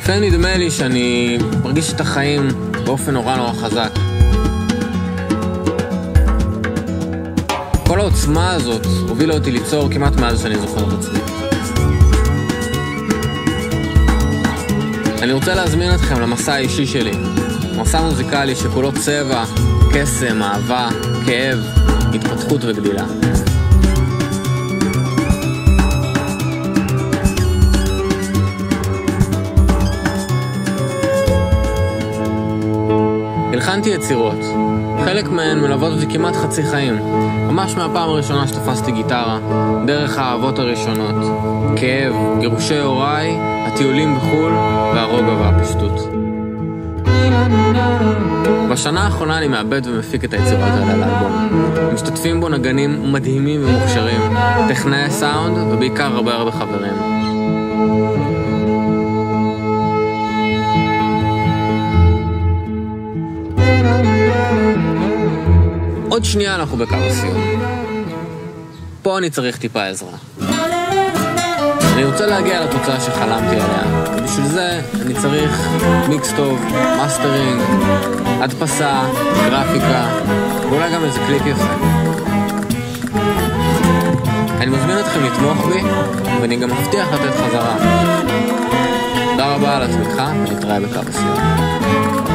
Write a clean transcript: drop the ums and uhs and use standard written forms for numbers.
לפעמים נדמה לי שאני מרגיש את החיים באופן נורא חזק. כל העוצמה הזאת הובילה אותי ליצור כמעט מאז שאני זוכר את עצמי. אני רוצה להזמין אתכם למסע האישי שלי, מסע מוזיקלי שכולו צבע, קסם, אהבה, כאב, התפתחות וגדילה. הלחנתי יצירות. חלק מהן מלוות אותי כמעט חצי חיים. ממש מהפעם הראשונה שתפסתי גיטרה, דרך האהבות הראשונות, כאב, גירושי הוריי, הטיולים בחול והרוגע והפשטות. בשנה האחרונה אני מאבד ומפיק את היצירות האלה לאלבום. משתתפים בו נגנים מדהימים ומוכשרים, טכנאי סאונד ובעיקר הרבה חברים. עוד שנייה אנחנו בקו הסיום. פה אני צריך טיפה עזרה. אני רוצה להגיע לתוצאה שחלמתי עליה. בשביל זה אני צריך מיקס טוב, מאסטרינג, הדפסה, גרפיקה, ואולי גם איזה קליפ יפה. אני מזמין אתכם לתמוך בי, ואני גם מבטיח לתת חזרה. תודה רבה על התמיכה, ונתראה בקו הסיום.